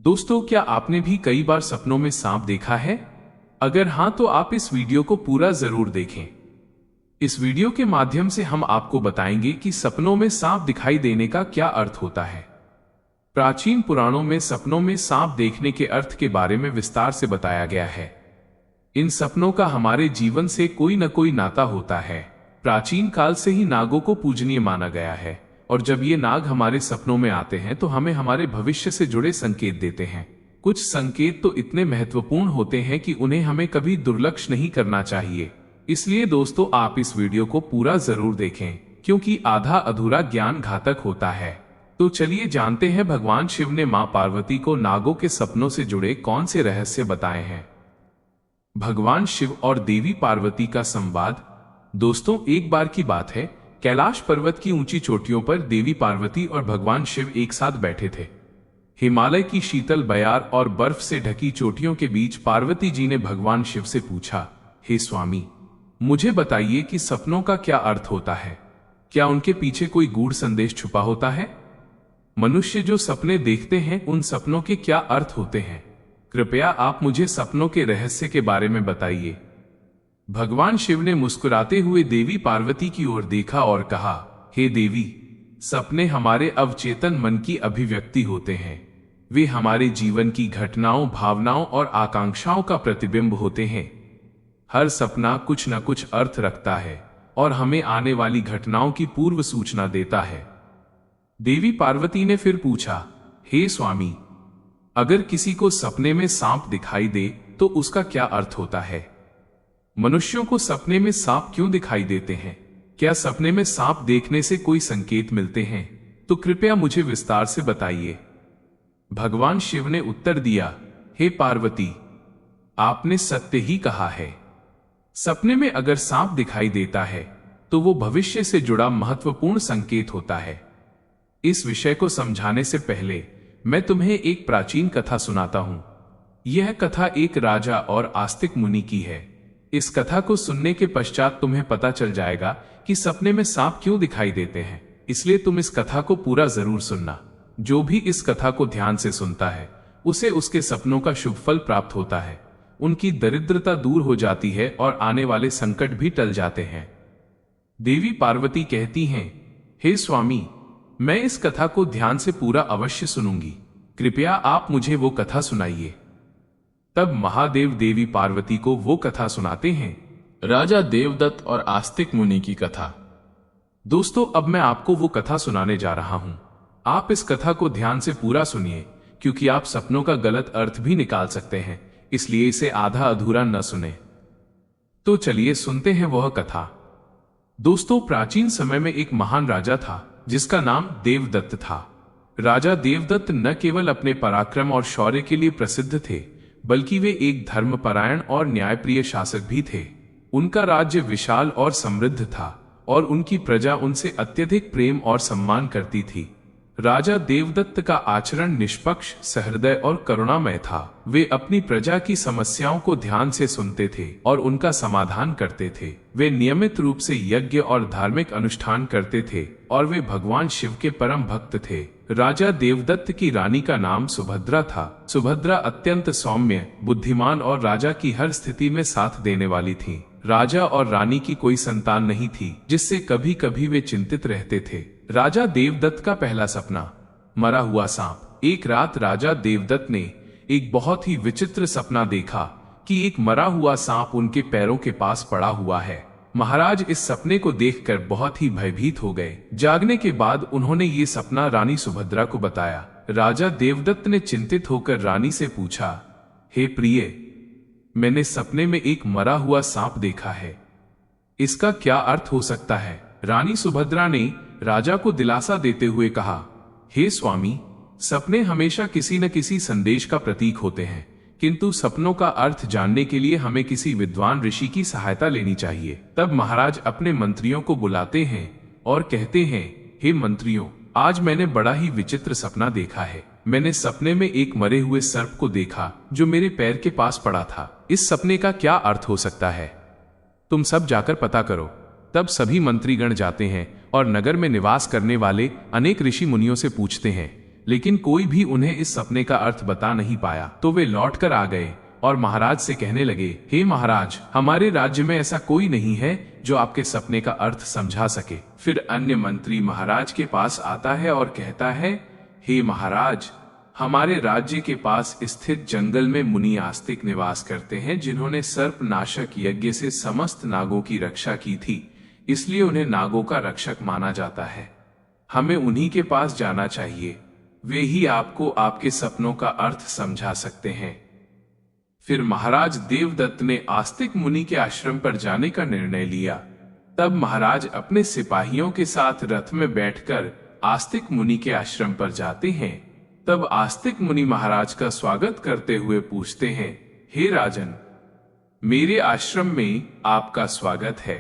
दोस्तों, क्या आपने भी कई बार सपनों में सांप देखा है? अगर हां तो आप इस वीडियो को पूरा जरूर देखें। इस वीडियो के माध्यम से हम आपको बताएंगे कि सपनों में सांप दिखाई देने का क्या अर्थ होता है। प्राचीन पुराणों में सपनों में सांप देखने के अर्थ के बारे में विस्तार से बताया गया है। इन सपनों का हमारे जीवन से कोई न कोई नाता होता है। प्राचीन काल से ही नागों को पूजनीय माना गया है और जब ये नाग हमारे सपनों में आते हैं तो हमें हमारे भविष्य से जुड़े संकेत देते हैं। कुछ संकेत तो इतने महत्वपूर्ण होते हैं कि उन्हें हमें कभी दुर्लक्ष नहीं करना चाहिए। इसलिए दोस्तों, आप इस वीडियो को पूरा जरूर देखें, क्योंकि आधा अधूरा ज्ञान घातक होता है। तो चलिए जानते हैं भगवान शिव ने मां पार्वती को नागों के सपनों से जुड़े कौन से रहस्य बताए हैं। भगवान शिव और देवी पार्वती का संवाद। दोस्तों, एक बार की बात है, कैलाश पर्वत की ऊंची चोटियों पर देवी पार्वती और भगवान शिव एक साथ बैठे थे। हिमालय की शीतल बयार और बर्फ से ढकी चोटियों के बीच पार्वती जी ने भगवान शिव से पूछा, हे स्वामी, मुझे बताइए कि सपनों का क्या अर्थ होता है? क्या उनके पीछे कोई गूढ़ संदेश छुपा होता है? मनुष्य जो सपने देखते हैं, उन सपनों के क्या अर्थ होते हैं? कृपया आप मुझे सपनों के रहस्य के बारे में बताइए। भगवान शिव ने मुस्कुराते हुए देवी पार्वती की ओर देखा और कहा, हे देवी, सपने हमारे अवचेतन मन की अभिव्यक्ति होते हैं। वे हमारे जीवन की घटनाओं, भावनाओं और आकांक्षाओं का प्रतिबिंब होते हैं। हर सपना कुछ न कुछ अर्थ रखता है और हमें आने वाली घटनाओं की पूर्व सूचना देता है। देवी पार्वती ने फिर पूछा, हे स्वामी, अगर किसी को सपने में सांप दिखाई दे तो उसका क्या अर्थ होता है? मनुष्यों को सपने में सांप क्यों दिखाई देते हैं? क्या सपने में सांप देखने से कोई संकेत मिलते हैं? तो कृपया मुझे विस्तार से बताइए। भगवान शिव ने उत्तर दिया, हे पार्वती, आपने सत्य ही कहा है। सपने में अगर सांप दिखाई देता है तो वो भविष्य से जुड़ा महत्वपूर्ण संकेत होता है। इस विषय को समझाने से पहले मैं तुम्हें एक प्राचीन कथा सुनाता हूं। यह कथा एक राजा और आस्तिक मुनि की है। इस कथा को सुनने के पश्चात तुम्हें पता चल जाएगा कि सपने में सांप क्यों दिखाई देते हैं। इसलिए तुम इस कथा को पूरा जरूर सुनना। जो भी इस कथा को ध्यान से सुनता है उसे उसके सपनों का शुभ फल प्राप्त होता है, उनकी दरिद्रता दूर हो जाती है और आने वाले संकट भी टल जाते हैं। देवी पार्वती कहती हैं, हे स्वामी, मैं इस कथा को ध्यान से पूरा अवश्य सुनूंगी। कृपया आप मुझे वो कथा सुनाइए। तब महादेव देवी पार्वती को वो कथा सुनाते हैं, राजा देवदत्त और आस्तिक मुनि की कथा। दोस्तों, अब मैं आपको वो कथा सुनाने जा रहा हूं। आप इस कथा को ध्यान से पूरा सुनिए, क्योंकि आप सपनों का गलत अर्थ भी निकाल सकते हैं, इसलिए इसे आधा अधूरा न सुने। तो चलिए सुनते हैं वह कथा। दोस्तों, प्राचीन समय में एक महान राजा था जिसका नाम देवदत्त था। राजा देवदत्त न केवल अपने पराक्रम और शौर्य के लिए प्रसिद्ध थे, बल्कि वे एक धर्मपरायण और न्यायप्रिय शासक भी थे। उनका राज्य विशाल और समृद्ध था और उनकी प्रजा उनसे अत्यधिक प्रेम और सम्मान करती थी। राजा देवदत्त का आचरण निष्पक्ष, सहृदय और करुणामय था। वे अपनी प्रजा की समस्याओं को ध्यान से सुनते थे और उनका समाधान करते थे। वे नियमित रूप से यज्ञ और धार्मिक अनुष्ठान करते थे और वे भगवान शिव के परम भक्त थे। राजा देवदत्त की रानी का नाम सुभद्रा था। सुभद्रा अत्यंत सौम्य, बुद्धिमान और राजा की हर स्थिति में साथ देने वाली थी। राजा और रानी की कोई संतान नहीं थी, जिससे कभी कभी वे चिंतित रहते थे। राजा देवदत्त का पहला सपना, मरा हुआ सांप। एक रात राजा देवदत्त ने एक बहुत ही विचित्र सपना देखा कि एक मरा हुआ सांप उनके पैरों के पास पड़ा हुआ है। महाराज इस सपने को देखकर बहुत ही भयभीत हो गए। जागने के बाद उन्होंने ये सपना रानी सुभद्रा को बताया। राजा देवदत्त ने चिंतित होकर रानी से पूछा, हे प्रिय, मैंने सपने में एक मरा हुआ सांप देखा है, इसका क्या अर्थ हो सकता है? रानी सुभद्रा ने राजा को दिलासा देते हुए कहा, हे स्वामी, सपने हमेशा किसी न किसी संदेश का प्रतीक होते हैं, किंतु सपनों का अर्थ जानने के लिए हमें किसी विद्वान ऋषि की सहायता लेनी चाहिए। तब महाराज अपने मंत्रियों को बुलाते हैं और कहते हैं, हे मंत्रियों, आज मैंने बड़ा ही विचित्र सपना देखा है। मैंने सपने में एक मरे हुए सर्प को देखा जो मेरे पैर के पास पड़ा था। इस सपने का क्या अर्थ हो सकता है? तुम सब जाकर पता करो। तब सभी मंत्रीगण जाते हैं और नगर में निवास करने वाले अनेक ऋषि मुनियों से पूछते हैं। लेकिन कोई भी उन्हें इस सपने का अर्थ बता नहीं पाया। तो वे लौटकर आ गए और महाराज से कहने लगे, हे महाराज, हमारे राज्य में ऐसा कोई नहीं है जो आपके सपने का अर्थ समझा सके। फिर अन्य मंत्री महाराज के पास आता है और कहता है, हे महाराज, हमारे राज्य के पास स्थित जंगल में मुनि आस्तिक निवास करते हैं, जिन्होंने सर्प नाशक यज्ञ से समस्त नागों की रक्षा की थी, इसलिए उन्हें नागों का रक्षक माना जाता है। हमें उन्हीं के पास जाना चाहिए, वे ही आपको आपके सपनों का अर्थ समझा सकते हैं। फिर महाराज देवदत्त ने आस्तिक मुनि के आश्रम पर जाने का निर्णय लिया। तब महाराज अपने सिपाहियों के साथ रथ में बैठकर आस्तिक मुनि के आश्रम पर जाते हैं। तब आस्तिक मुनि महाराज का स्वागत करते हुए पूछते हैं, हे राजन, मेरे आश्रम में आपका स्वागत है।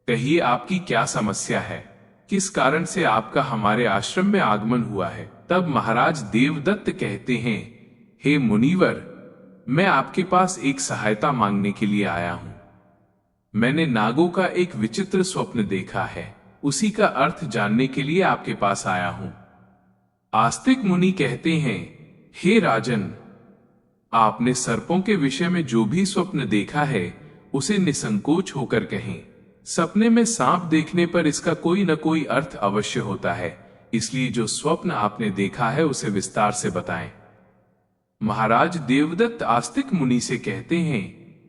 कहिए आपकी क्या समस्या है, किस कारण से आपका हमारे आश्रम में आगमन हुआ है। तब महाराज देवदत्त कहते हैं, हे मुनिवर, मैं आपके पास एक सहायता मांगने के लिए आया हूं। मैंने नागों का एक विचित्र स्वप्न देखा है, उसी का अर्थ जानने के लिए आपके पास आया हूं। आस्तिक मुनि कहते हैं, हे राजन, आपने सर्पों के विषय में जो भी स्वप्न देखा है उसे निसंकोच होकर कहें। सपने में सांप देखने पर इसका कोई न कोई अर्थ अवश्य होता है, इसलिए जो स्वप्न आपने देखा है उसे विस्तार से बताएं। महाराज देवदत्त आस्तिक मुनि से कहते हैं,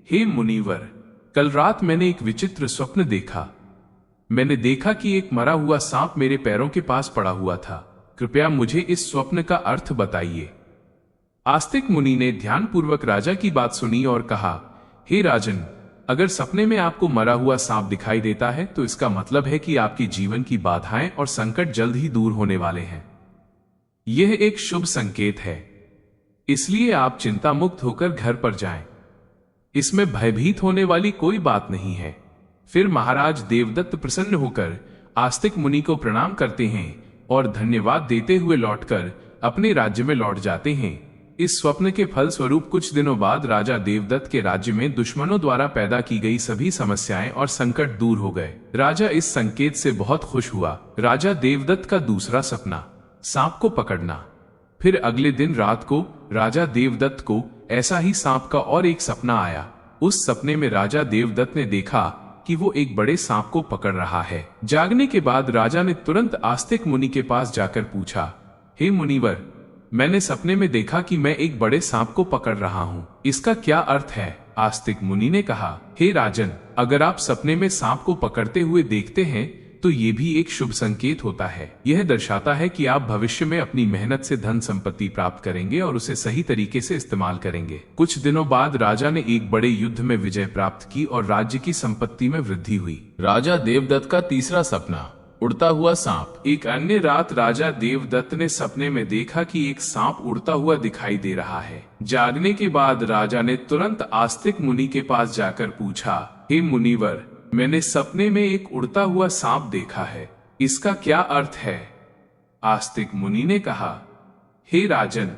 हे मुनिवर, कल रात मैंने एक विचित्र स्वप्न देखा। मैंने देखा कि एक मरा हुआ सांप मेरे पैरों के पास पड़ा हुआ था। कृपया मुझे इस स्वप्न का अर्थ बताइए। आस्तिक मुनि ने ध्यानपूर्वक राजा की बात सुनी और कहा, हे राजन, अगर सपने में आपको मरा हुआ सांप दिखाई देता है तो इसका मतलब है कि आपके जीवन की बाधाएं और संकट जल्द ही दूर होने वाले हैं। यह एक शुभ संकेत है, इसलिए आप चिंता मुक्त होकर घर पर जाएं। इसमें भयभीत होने वाली कोई बात नहीं है। फिर महाराज देवदत्त प्रसन्न होकर आस्तिक मुनि को प्रणाम करते हैं और धन्यवाद देते हुए लौटकर अपने राज्य में लौट जाते हैं। इस स्वप्न के फल स्वरूप कुछ दिनों बाद राजा देवदत्त के राज्य में दुश्मनों द्वारा पैदा की गई सभी समस्याएं और संकट दूर हो गए। राजा इस संकेत से बहुत खुश हुआ। राजा देवदत्त का दूसरा सपना, सांप को पकड़ना। फिर अगले दिन रात को राजा देवदत्त को ऐसा ही सांप का और एक सपना आया। उस सपने में राजा देवदत्त ने देखा कि वो एक बड़े सांप को पकड़ रहा है। जागने के बाद राजा ने तुरंत आस्तिक मुनि के पास जाकर पूछा, हे मुनिवर, मैंने सपने में देखा कि मैं एक बड़े सांप को पकड़ रहा हूँ, इसका क्या अर्थ है। आस्तिक मुनि ने कहा, हे राजन, अगर आप सपने में सांप को पकड़ते हुए देखते हैं तो ये भी एक शुभ संकेत होता है। यह दर्शाता है कि आप भविष्य में अपनी मेहनत से धन संपत्ति प्राप्त करेंगे और उसे सही तरीके से इस्तेमाल करेंगे। कुछ दिनों बाद राजा ने एक बड़े युद्ध में विजय प्राप्त की और राज्य की संपत्ति में वृद्धि हुई। राजा देवदत्त का तीसरा सपना, उड़ता हुआ सांप। एक अन्य रात राजा देवदत्त ने सपने में देखा कि एक सांप उड़ता हुआ दिखाई दे रहा है। जागने के बाद राजा ने तुरंत आस्तिक मुनि के पास जाकर पूछा, हे मुनिवर, मैंने सपने में एक उड़ता हुआ सांप देखा है, इसका क्या अर्थ है। आस्तिक मुनि ने कहा, हे राजन,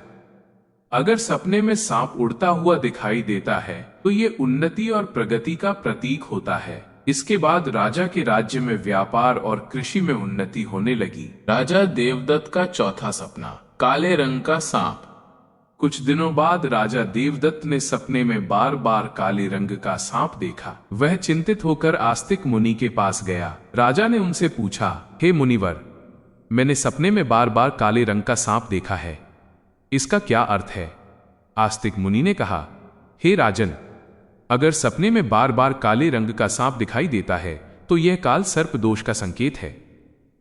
अगर सपने में सांप उड़ता हुआ दिखाई देता है तो ये उन्नति और प्रगति का प्रतीक होता है। इसके बाद राजा के राज्य में व्यापार और कृषि में उन्नति होने लगी। राजा देवदत्त का चौथा सपना, काले रंग का सांप। कुछ दिनों बाद राजा देवदत्त ने सपने में बार बार काले रंग का सांप देखा। वह चिंतित होकर आस्तिक मुनि के पास गया। राजा ने उनसे पूछा, हे मुनिवर, मैंने सपने में बार बार काले रंग का सांप देखा है, इसका क्या अर्थ है। आस्तिक मुनि ने कहा, हे राजन, अगर सपने में बार बार काले रंग का सांप दिखाई देता है तो यह काल सर्प दोष का संकेत है।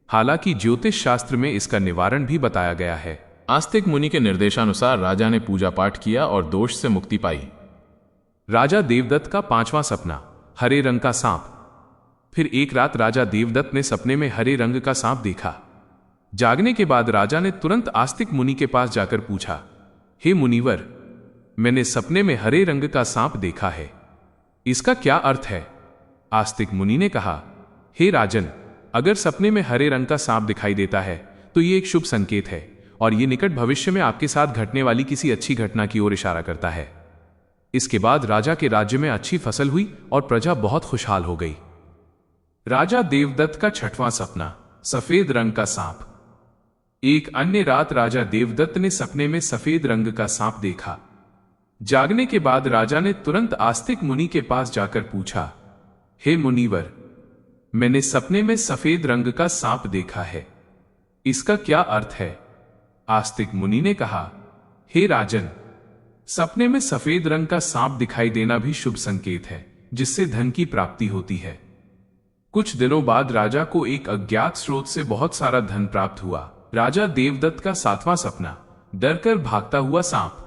हालांकि ज्योतिष शास्त्र में इसका निवारण भी बताया गया है। आस्तिक मुनि के निर्देशानुसार राजा ने पूजा पाठ किया और दोष से मुक्ति पाई। राजा देवदत्त का पांचवा सपना, हरे रंग का सांप। फिर एक रात राजा देवदत्त ने सपने में हरे रंग का सांप देखा। जागने के बाद राजा ने तुरंत आस्तिक मुनि के पास जाकर पूछा, हे मुनिवर, मैंने सपने में हरे रंग का सांप देखा है, इसका क्या अर्थ है। आस्तिक मुनि ने कहा, हे राजन, अगर सपने में हरे रंग का सांप दिखाई देता है तो ये एक शुभ संकेत है और ये निकट भविष्य में आपके साथ घटने वाली किसी अच्छी घटना की ओर इशारा करता है। इसके बाद राजा के राज्य में अच्छी फसल हुई और प्रजा बहुत खुशहाल हो गई। राजा देवदत्त का छठवां सपना, सफेद रंग का सांप। एक अन्य रात राजा देवदत्त ने सपने में सफेद रंग का सांप देखा। जागने के बाद राजा ने तुरंत आस्तिक मुनि के पास जाकर पूछा, हे मुनिवर, मैंने सपने में सफेद रंग का सांप देखा है, इसका क्या अर्थ है? आस्तिक मुनि ने कहा, हे राजन, सपने में सफेद रंग का सांप दिखाई देना भी शुभ संकेत है, जिससे धन की प्राप्ति होती है। कुछ दिनों बाद राजा को एक अज्ञात स्रोत से बहुत सारा धन प्राप्त हुआ। राजा देवदत्त का 7वां सपना, डरकर भागता हुआ सांप।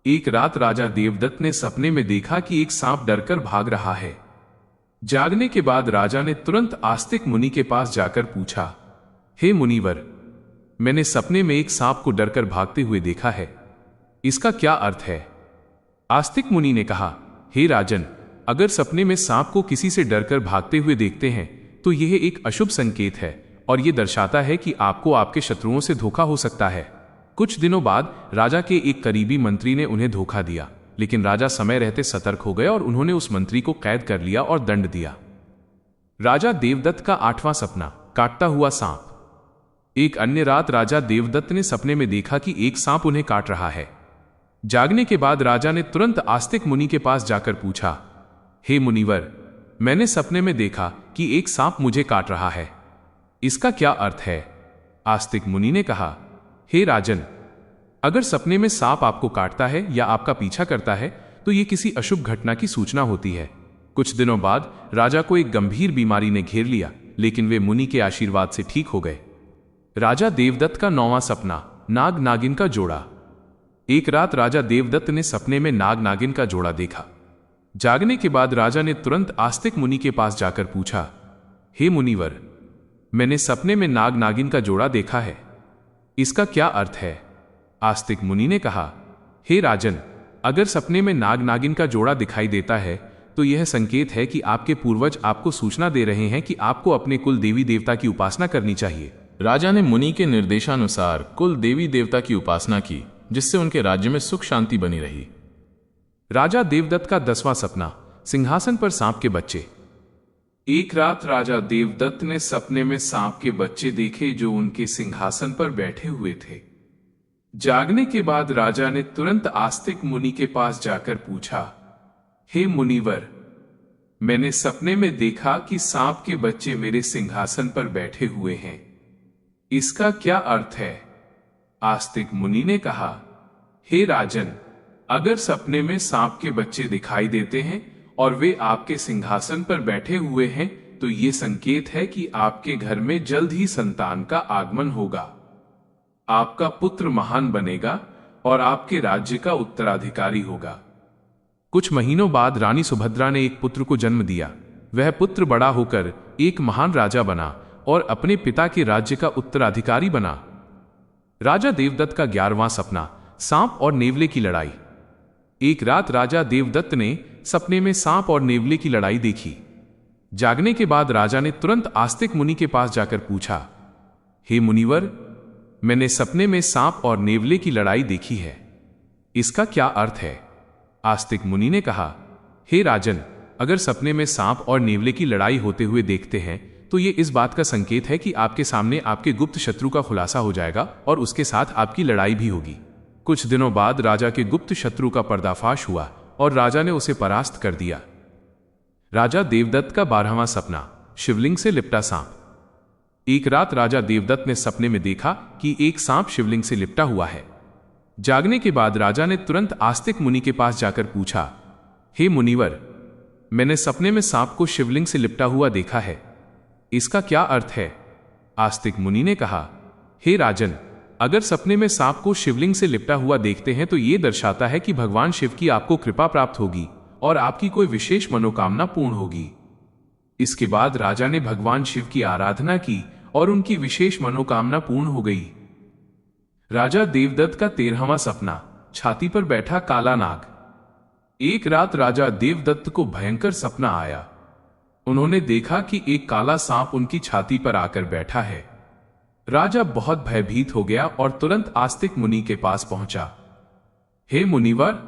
एक रात राजा देवदत्त ने सपने में देखा कि एक सांप डरकर भाग रहा है। जागने के बाद राजा ने तुरंत आस्तिक मुनि के पास जाकर पूछा, हे मुनिवर, मैंने सपने में एक सांप को डरकर भागते हुए देखा है, इसका क्या अर्थ है? आस्तिक मुनि ने कहा, हे राजन, अगर सपने में सांप को किसी से डरकर भागते हुए देखते हैं तो यह एक अशुभ संकेत है और यह दर्शाता है कि आपको आपके शत्रुओं से धोखा हो सकता है। कुछ दिनों बाद राजा के एक करीबी मंत्री ने उन्हें धोखा दिया, लेकिन राजा समय रहते सतर्क हो गए और उन्होंने उस मंत्री को कैद कर लिया और दंड दिया। राजा देवदत्त का 8वां सपना, काटता हुआ सांप। एक अन्य रात राजा देवदत्त ने सपने में देखा कि एक सांप उन्हें काट रहा है। जागने के बाद राजा ने तुरंत आस्तिक मुनि के पास जाकर पूछा, हे मुनिवर, मैंने सपने में देखा कि एक सांप मुझे काट रहा है, इसका क्या अर्थ है? आस्तिक मुनि ने कहा, हे राजन, अगर सपने में सांप आपको काटता है या आपका पीछा करता है तो यह किसी अशुभ घटना की सूचना होती है। कुछ दिनों बाद राजा को एक गंभीर बीमारी ने घेर लिया, लेकिन वे मुनि के आशीर्वाद से ठीक हो गए। राजा देवदत्त का 9वां सपना, नाग नागिन का जोड़ा। एक रात राजा देवदत्त ने सपने में नाग नागिन का जोड़ा देखा। जागने के बाद राजा ने तुरंत आस्तिक मुनि के पास जाकर पूछा, हे मुनिवर, मैंने सपने में नाग नागिन का जोड़ा देखा है, इसका क्या अर्थ है? आस्तिक मुनि ने कहा, हे राजन, अगर सपने में नाग नागिन का जोड़ा दिखाई देता है तो यह संकेत है कि आपके पूर्वज आपको सूचना दे रहे हैं कि आपको अपने कुल देवी देवता की उपासना करनी चाहिए। राजा ने मुनि के निर्देशानुसार कुल देवी देवता की उपासना की, जिससे उनके राज्य में सुख शांति बनी रही। राजा देवदत्त का 10वां सपना, सिंहासन पर सांप के बच्चे। एक रात राजा देवदत्त ने सपने में सांप के बच्चे देखे जो उनके सिंहासन पर बैठे हुए थे। जागने के बाद राजा ने तुरंत आस्तिक मुनि के पास जाकर पूछा, हे मुनिवर, मैंने सपने में देखा कि सांप के बच्चे मेरे सिंहासन पर बैठे हुए हैं, इसका क्या अर्थ है? आस्तिक मुनि ने कहा, हे राजन, अगर सपने में सांप के बच्चे दिखाई देते हैं और वे आपके सिंहासन पर बैठे हुए हैं तो ये संकेत है कि आपके घर में जल्द ही संतान का आगमन होगा। आपका पुत्र महान बनेगा और आपके राज्य का उत्तराधिकारी होगा। कुछ महीनों बाद रानी सुभद्रा ने एक पुत्र को जन्म दिया। वह पुत्र बड़ा होकर एक महान राजा बना और अपने पिता के राज्य का उत्तराधिकारी बना। राजा देवदत्त का 11वां सपना, सांप और नेवले की लड़ाई। एक रात राजा देवदत्त ने सपने में सांप और नेवले की लड़ाई देखी। जागने के बाद राजा ने तुरंत आस्तिक मुनि के पास जाकर पूछा, हे मुनिवर, मैंने सपने में सांप और नेवले की लड़ाई देखी है, इसका क्या अर्थ है? आस्तिक मुनि ने कहा, हे राजन, अगर सपने में सांप और नेवले की लड़ाई होते हुए देखते हैं तो ये इस बात का संकेत है कि आपके सामने आपके गुप्त शत्रु का खुलासा हो जाएगा और उसके साथ आपकी लड़ाई भी होगी। कुछ दिनों बाद राजा के गुप्त शत्रु का पर्दाफाश हुआ और राजा ने उसे परास्त कर दिया। राजा देवदत्त का 12वां सपना, शिवलिंग से लिपटा सांप। एक रात राजा देवदत्त ने सपने में देखा कि एक सांप शिवलिंग से लिपटा हुआ है। जागने के बाद राजा ने तुरंत आस्तिक मुनि के पास जाकर पूछा, हे मुनिवर, मैंने सपने में सांप को शिवलिंग से लिपटा हुआ देखा है, इसका क्या अर्थ है? आस्तिक मुनि ने कहा, हे राजन, अगर सपने में सांप को शिवलिंग से लिपटा हुआ देखते हैं तो यह दर्शाता है कि भगवान शिव की आपको कृपा प्राप्त होगी और आपकी कोई विशेष मनोकामना पूर्ण होगी। इसके बाद राजा ने भगवान शिव की आराधना की और उनकी विशेष मनोकामना पूर्ण हो गई। राजा देवदत्त का 13वां सपना, छाती पर बैठा काला नाग। एक रात राजा देवदत्त को भयंकर सपना आया। उन्होंने देखा कि एक काला सांप उनकी छाती पर आकर बैठा है। राजा बहुत भयभीत हो गया और तुरंत आस्तिक मुनि के पास पहुंचा। हे मुनिवर,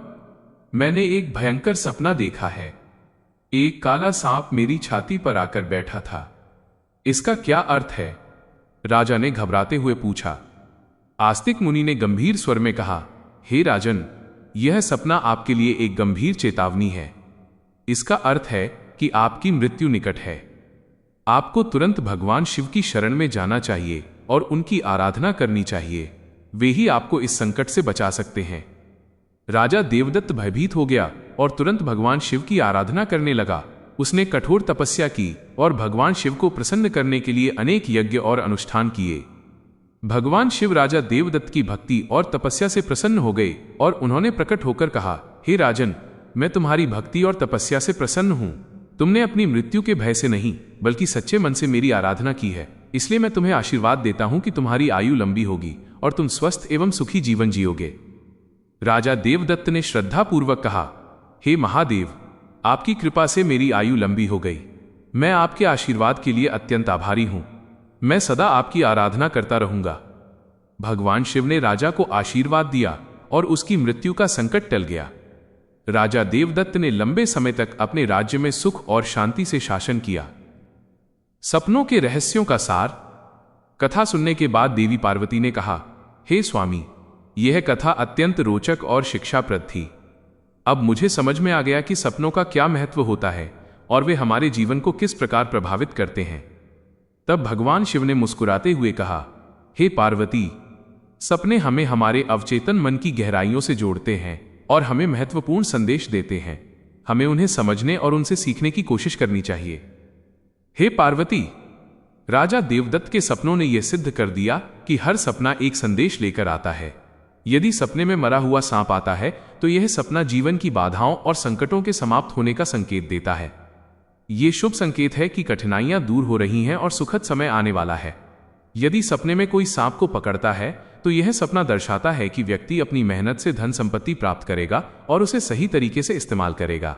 मैंने एक भयंकर सपना देखा है। एक काला सांप मेरी छाती पर आकर बैठा था, इसका क्या अर्थ है? राजा ने घबराते हुए पूछा। आस्तिक मुनि ने गंभीर स्वर में कहा, हे राजन, यह सपना आपके लिए एक गंभीर चेतावनी है। इसका अर्थ है कि आपकी मृत्यु निकट है। आपको तुरंत भगवान शिव की शरण में जाना चाहिए और उनकी आराधना करनी चाहिए। वे ही आपको इस संकट से बचा सकते हैं। राजा देवदत्त भयभीत हो गया और तुरंत भगवान शिव की आराधना करने लगा। उसने कठोर तपस्या की और भगवान शिव को प्रसन्न करने के लिए अनेक यज्ञ और अनुष्ठान किए। भगवान शिव राजा देवदत्त की भक्ति और तपस्या से प्रसन्न हो गए और उन्होंने प्रकट होकर कहा, हे राजन, मैं तुम्हारी भक्ति और तपस्या से प्रसन्न हूं। तुमने अपनी मृत्यु के भय से नहीं बल्कि सच्चे मन से मेरी आराधना की है, इसलिए मैं तुम्हें आशीर्वाद देता हूं कि तुम्हारी आयु लंबी होगी और तुम स्वस्थ एवं सुखी जीवन जियोगे। राजा देवदत्त ने श्रद्धापूर्वक कहा, हे महादेव, आपकी कृपा से मेरी आयु लंबी हो गई। मैं आपके आशीर्वाद के लिए अत्यंत आभारी हूं। मैं सदा आपकी आराधना करता रहूंगा। भगवान शिव ने राजा को आशीर्वाद दिया और उसकी मृत्यु का संकट टल गया। राजा देवदत्त ने लंबे समय तक अपने राज्य में सुख और शांति से शासन किया। सपनों के रहस्यों का सार। कथा सुनने के बाद देवी पार्वती ने कहा, हे स्वामी, यह कथा अत्यंत रोचक और शिक्षाप्रद थी। अब मुझे समझ में आ गया कि सपनों का क्या महत्व होता है और वे हमारे जीवन को किस प्रकार प्रभावित करते हैं। तब भगवान शिव ने मुस्कुराते हुए कहा, हे पार्वती, सपने हमें हमारे अवचेतन मन की गहराइयों से जोड़ते हैं और हमें महत्वपूर्ण संदेश देते हैं। हमें उन्हें समझने और उनसे सीखने की कोशिश करनी चाहिए। हे पार्वती, राजा देवदत्त के सपनों ने यह सिद्ध कर दिया कि हर सपना एक संदेश लेकर आता है। यदि सपने में मरा हुआ सांप आता है तो यह सपना जीवन की बाधाओं और संकटों के समाप्त होने का संकेत देता है। ये शुभ संकेत है कि कठिनाइयां दूर हो रही हैं और सुखद समय आने वाला है। यदि सपने में कोई सांप को पकड़ता है तो यह सपना दर्शाता है कि व्यक्ति अपनी मेहनत से धन संपत्ति प्राप्त करेगा और उसे सही तरीके से इस्तेमाल करेगा।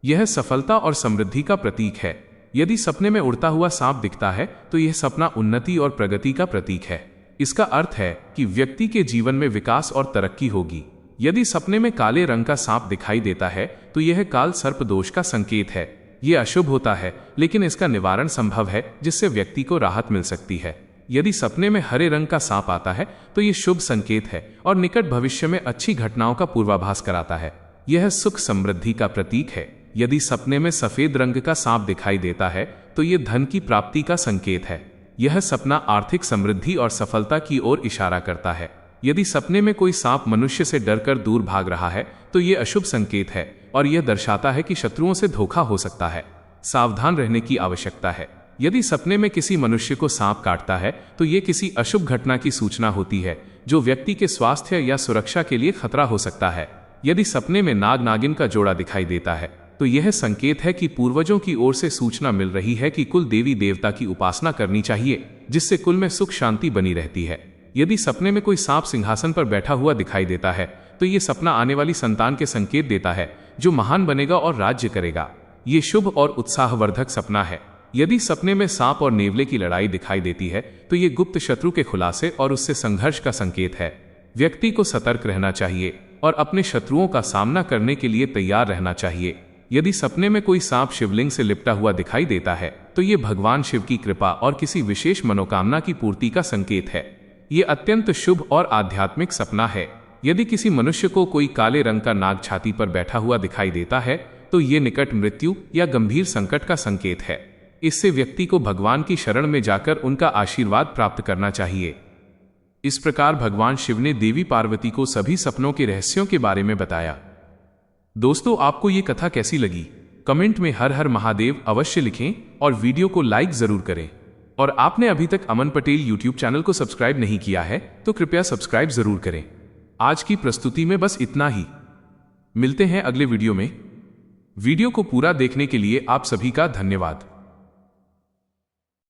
यह सफलता और समृद्धि का प्रतीक है। यदि सपने में उड़ता हुआ सांप दिखता है तो यह सपना उन्नति और प्रगति का प्रतीक है। इसका अर्थ है कि व्यक्ति के जीवन में विकास और तरक्की होगी। यदि सपने में काले रंग का सांप दिखाई देता है तो यह काल सर्प दोष का संकेत है। यह अशुभ होता है, लेकिन इसका निवारण संभव है जिससे व्यक्ति को राहत मिल सकती है। यदि सपने में हरे रंग का सांप आता है तो यह शुभ संकेत है और निकट भविष्य में अच्छी घटनाओं का पूर्वाभास कराता है। यह सुख समृद्धि का प्रतीक है। यदि सपने में सफेद रंग का सांप दिखाई देता है तो यह धन की प्राप्ति का संकेत है। यह सपना आर्थिक समृद्धि और सफलता की ओर इशारा करता है। यदि सपने में कोई सांप मनुष्य से डरकर दूर भाग रहा है तो यह अशुभ संकेत है और यह दर्शाता है कि शत्रुओं से धोखा हो सकता है। सावधान रहने की आवश्यकता है। यदि सपने में किसी मनुष्य को सांप काटता है तो यह किसी अशुभ घटना की सूचना होती है जो व्यक्ति के स्वास्थ्य या सुरक्षा के लिए खतरा हो सकता है। यदि सपने में नाग नागिन का जोड़ा दिखाई देता है तो यह संकेत है कि पूर्वजों की ओर से सूचना मिल रही है कि कुल देवी देवता की उपासना करनी चाहिए, जिससे कुल में सुख शांति बनी रहती है। यदि सपने में कोई सांप सिंहासन पर बैठा हुआ दिखाई देता है तो यह सपना आने वाली संतान के संकेत देता है जो महान बनेगा और राज्य करेगा। ये शुभ और उत्साहवर्धक सपना है। यदि सपने में सांप और नेवले की लड़ाई दिखाई देती है तो ये गुप्त शत्रु के खुलासे और उससे संघर्ष का संकेत है। व्यक्ति को सतर्क रहना चाहिए और अपने शत्रुओं का सामना करने के लिए तैयार रहना चाहिए। यदि सपने में कोई सांप शिवलिंग से लिपटा हुआ दिखाई देता है तो ये भगवान शिव की कृपा और किसी विशेष मनोकामना की पूर्ति का संकेत है। ये अत्यंत शुभ और आध्यात्मिक सपना है। यदि किसी मनुष्य को कोई काले रंग का नाग छाती पर बैठा हुआ दिखाई देता है तो ये निकट मृत्यु या गंभीर संकट का संकेत है। इससे व्यक्ति को भगवान की शरण में जाकर उनका आशीर्वाद प्राप्त करना चाहिए। इस प्रकार भगवान शिव ने देवी पार्वती को सभी सपनों के रहस्यों के बारे में बताया। दोस्तों, आपको ये कथा कैसी लगी? कमेंट में हर हर महादेव अवश्य लिखें और वीडियो को लाइक जरूर करें। और आपने अभी तक अमन पटेल यूट्यूब चैनल को सब्सक्राइब नहीं किया है तो कृपया सब्सक्राइब जरूर करें। आज की प्रस्तुति में बस इतना ही। मिलते हैं अगले वीडियो में। वीडियो को पूरा देखने के लिए आप सभी का धन्यवाद।